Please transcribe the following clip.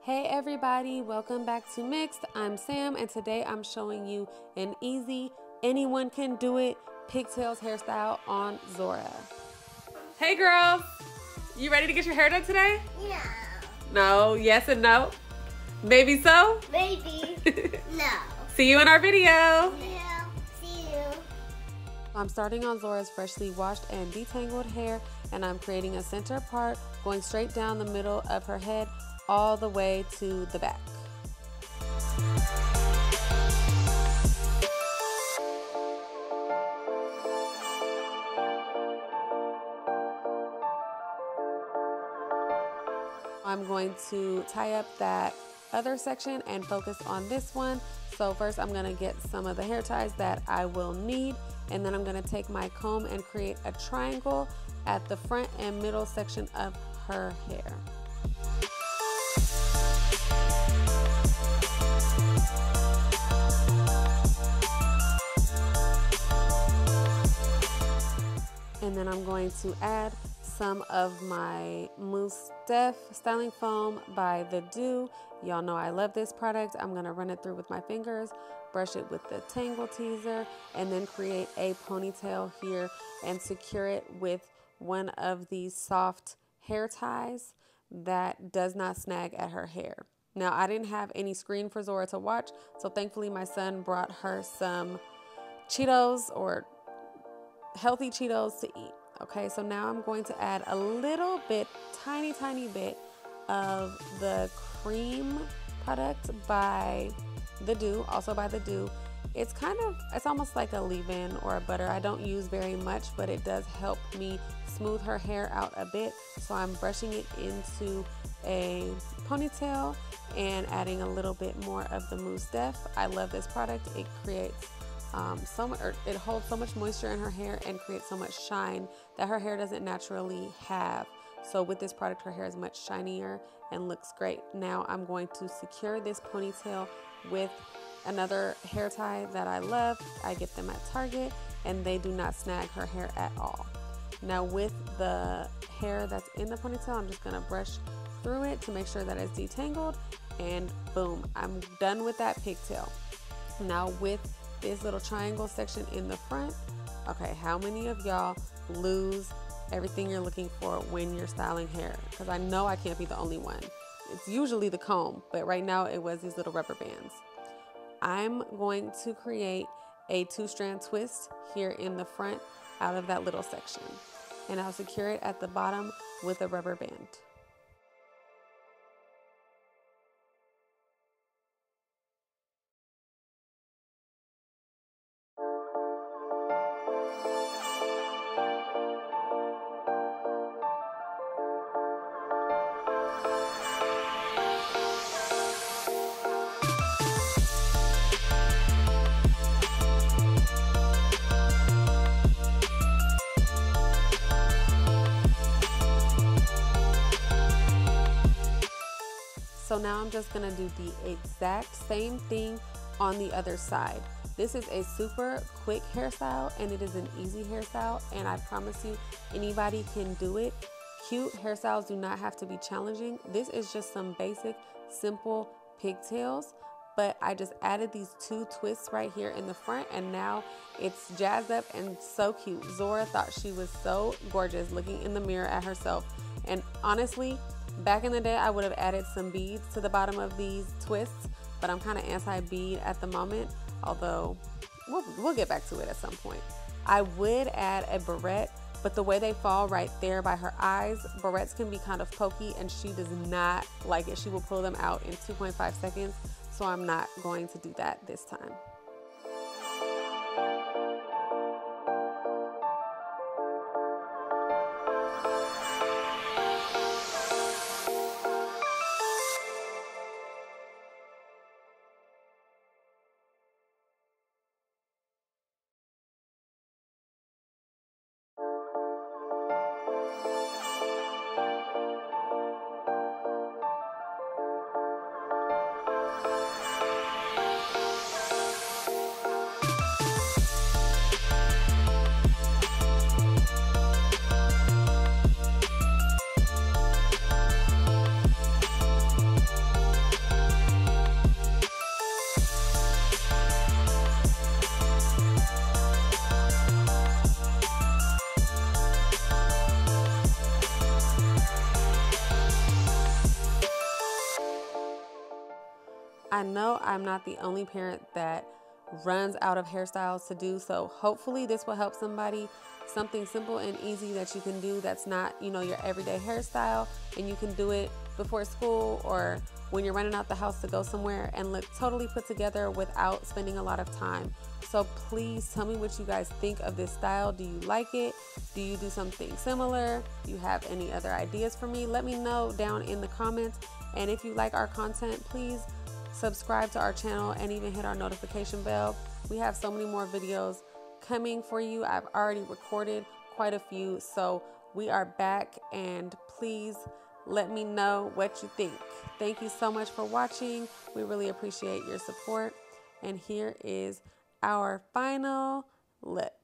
Hey everybody, welcome back to Mixed. I'm Sam and today I'm showing you an easy, anyone can do it pigtails hairstyle on Zora. Hey girl, you ready to get your hair done today? No. No, yes and no? Maybe so? Maybe. No. See you in our video. Yeah. See you. I'm starting on Zora's freshly washed and detangled hair, and I'm creating a center part going straight down the middle of her head all the way to the back. I'm going to tie up that other section and focus on this one. So first I'm going to get some of the hair ties that I will need, and then I'm going to take my comb and create a triangle at the front and middle section of her hair. And then I'm going to add some of my Mousse Def styling foam by The Do. Y'all know I love this product. I'm gonna run it through with my fingers, brush it with the Tangle Teaser, and then create a ponytail here and secure it with one of these soft hair ties that does not snag at her hair. Now, I didn't have any screen for Zora to watch, so thankfully my son brought her some Cheetos, or healthy Cheetos, to eat. Okay, so now I'm going to add a little bit, tiny bit of the cream product by The Do, also by The Do. It's almost like a leave-in or a butter. I don't use very much, but it does help me smooth her hair out a bit. So I'm brushing it into a ponytail and adding a little bit more of the Mousse Def. I love this product. It creates it holds so much moisture in her hair and creates so much shine that her hair doesn't naturally have. So with this product, her hair is much shinier and looks great. Now I'm going to secure this ponytail with another hair tie that I love. I get them at Target and they do not snag her hair at all. Now with the hair that's in the ponytail, I'm just gonna brush through it to make sure that it's detangled, and boom, I'm done with that pigtail. Now with this little triangle section in the front, okay, how many of y'all lose everything you're looking for when you're styling hair? Because I know I can't be the only one. It's usually the comb, but right now it was these little rubber bands. I'm going to create a 2-strand twist here in the front out of that little section, and I'll secure it at the bottom with a rubber band. So now I'm just gonna do the exact same thing on the other side. This is a super quick hairstyle and it is an easy hairstyle, and I promise you anybody can do it. Cute hairstyles do not have to be challenging. This is just some basic, simple pigtails, but I just added these 2 twists right here in the front, and now it's jazzed up and so cute. Zora thought she was so gorgeous looking in the mirror at herself, and honestly, back in the day, I would have added some beads to the bottom of these twists, but I'm kind of anti-bead at the moment, although we'll get back to it at some point. I would add a barrette, but the way they fall right there by her eyes, barrettes can be kind of pokey, and she does not like it. She will pull them out in 2.5 seconds, so I'm not going to do that this time. I know I'm not the only parent that runs out of hairstyles to do, so hopefully this will help somebody. Something simple and easy that you can do that's not, your everyday hairstyle, and you can do it before school or when you're running out the house to go somewhere and look totally put together without spending a lot of time. So please tell me what you guys think of this style. Do you like it? Do you do something similar? Do you have any other ideas for me? Let me know down in the comments. And if you like our content, please subscribe to our channel and even hit our notification bell. We have so many more videos coming for you. I've already recorded quite a few, so we are back, and please let me know what you think. Thank you so much for watching. We really appreciate your support. And here is our final look.